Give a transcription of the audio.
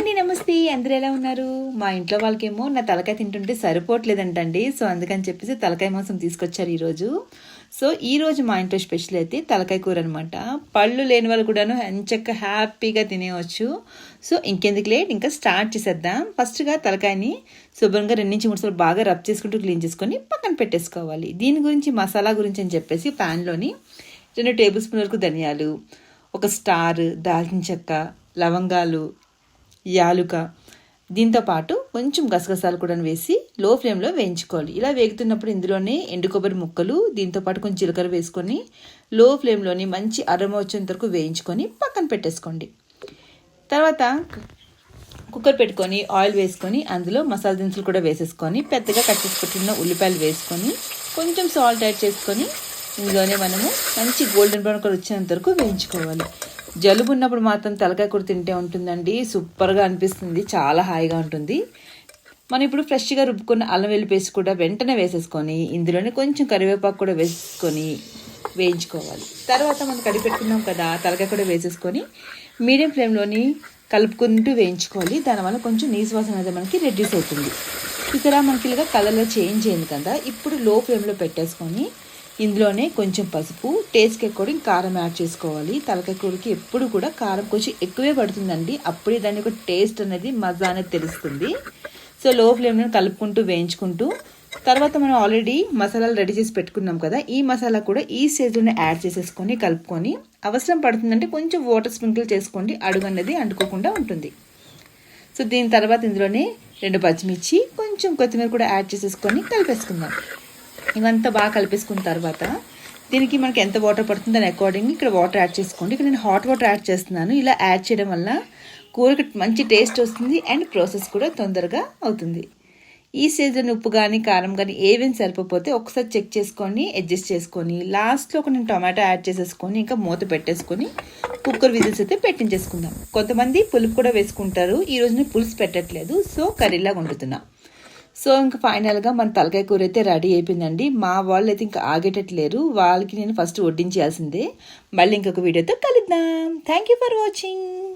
అండి, నమస్తే. అందరూ ఎలా ఉన్నారు? మా ఇంట్లో వాళ్ళకేమో నా తలకాయ తింటుంటే సరిపోవట్లేదంటండి. సో అందుకని చెప్పేసి తలకాయ మాంసం తీసుకొచ్చారు ఈరోజు. సో ఈరోజు మా ఇంట్లో స్పెషల్ అయితే తలకాయ కూర అనమాట. పళ్ళు లేని వాళ్ళు కూడాను ఎంచక్క హ్యాపీగా తినేవచ్చు. సో ఇంకెందుకు లేట్, ఇంకా స్టార్ట్ చేసేద్దాం. ఫస్ట్గా తలకాయని శుభ్రంగా 2-3 సార్లు బాగా రబ్ చేసుకుంటూ క్లీన్ చేసుకొని పక్కన పెట్టేసుకోవాలి. దీని గురించి మసాలా గురించి అని చెప్పేసి ప్యాన్లోని 2 టేబుల్ స్పూన్ వరకు ధనియాలు, ఒక స్టార్, దాల్చిన చెక్క, లవంగాలు, యాలుక, దీంతోపాటు కొంచెం గసగసాలు కూడా వేసి లో ఫ్లేమ్లో వేయించుకోవాలి. ఇలా వేగుతున్నప్పుడు ఇందులోనే ఎండు కొబ్బరి ముక్కలు, దీంతోపాటు కొంచెం జీలకర్ర వేసుకొని లో ఫ్లేమ్లోని మంచి అరోమా వచ్చేంత వరకు వేయించుకొని పక్కన పెట్టేసుకోండి. తర్వాత కుక్కర్ పెట్టుకొని ఆయిల్ వేసుకొని అందులో మసాలా దినుసులు కూడా వేసేసుకొని పెద్దగా కట్ చేసి పెట్టుకున్న ఉల్లిపాయలు వేసుకొని కొంచెం సాల్ట్ యాడ్ చేసుకొని ఇందులోనే మనము మంచి గోల్డెన్ బ్రౌన్ కలర్ వచ్చేంత వరకు వేయించుకోవాలి. జలుబు ఉన్నప్పుడు మాత్రం తలకాయ కూర తింటే ఉంటుందండి, సూపర్గా అనిపిస్తుంది, చాలా హాయిగా ఉంటుంది. మనం ఇప్పుడు ఫ్రెష్గా రుబ్బుకున్న అల్లం వెల్లుల్లి పేస్ట్ కూడా వెంటనే వేసేసుకొని ఇందులోనే కొంచెం కరివేపాకు కూడా వేసుకొని వేయించుకోవాలి. తర్వాత మనం కడిగి పెట్టుకున్నాం కదా, తలకాయ కూడా వేసేసుకొని మీడియం ఫ్లేమ్లోని కలుపుకుంటూ వేయించుకోవాలి. దానివల్ల కొంచెం నీసు వాసన అనేది మనకి రెడ్యూస్ అవుతుంది. ఇక్కడ మనకి ఇలాగా కలర్లో చేంజ్ అయింది కదా, ఇప్పుడు లో ఫ్లేమ్లో పెట్టేసుకొని ఇందులోనే కొంచెం పసుపు, టేస్ట్కి అకార్డింగ్ కారం యాడ్ చేసుకోవాలి. తలకాయ కూరకి ఎప్పుడు కూడా కారం కొంచెం ఎక్కువే పడుతుందండి, అప్పుడే దాని యొక్క టేస్ట్ అనేది మజా అనేది తెలుస్తుంది. సో లో ఫ్లేమ్లో కలుపుకుంటూ వేయించుకుంటూ తర్వాత మనం ఆల్రెడీ మసాలాలు రెడీ చేసి పెట్టుకున్నాం కదా, ఈ మసాలా కూడా ఈ స్టేజ్లోనే యాడ్ చేసేసుకొని కలుపుకొని అవసరం పడుతుందంటే కొంచెం వాటర్ స్ప్రింకిల్ చేసుకోండి, అడుగు అనేది అంటుకోకుండా ఉంటుంది. సో దీని తర్వాత ఇందులోనే 2 పచ్చిమిర్చి, కొంచెం కొత్తిమీర కూడా యాడ్ చేసేసుకొని కలిపేసుకుందాం. ఇవంతా బాగా కలిపేసుకున్న తర్వాత దీనికి మనకి ఎంత వాటర్ పడుతుందో దాని అకార్డింగ్ ఇక్కడ వాటర్ యాడ్ చేసుకోండి. ఇక్కడ నేను హాట్ వాటర్ యాడ్ చేస్తున్నాను. ఇలా యాడ్ చేయడం వల్ల కూరకి మంచి టేస్ట్ వస్తుంది అండ్ ప్రాసెస్ కూడా తొందరగా అవుతుంది. ఈ స్టేజ్లో ఉప్పు కానీ కారం కానీ ఏవేం సరిపోతే ఒకసారి చెక్ చేసుకొని అడ్జస్ట్ చేసుకొని లాస్ట్లో ఒక నేను టొమాటో యాడ్ చేసేసుకొని ఇంకా మూత పెట్టేసుకొని కుక్కర్ విజిల్స్ అయితే పెట్టించేసుకుందాం. కొంతమంది పులుపు కూడా వేసుకుంటారు, ఈరోజు నేను పులుసు పెట్టట్లేదు, సో కర్రీలాగా వండుతున్నా. సో ఇంకా ఫైనల్గా మన తలకాయ కూర అయితే రెడీ అయిపోయిందండి. మా వాళ్ళు అయితే ఇంకా ఆగేటట్లేరు, వాళ్ళకి నేను ఫస్ట్ వడ్డించేయాల్సిందే. మళ్ళీ ఇంకొక వీడియోతో కలుద్దాం. Thank you for watching.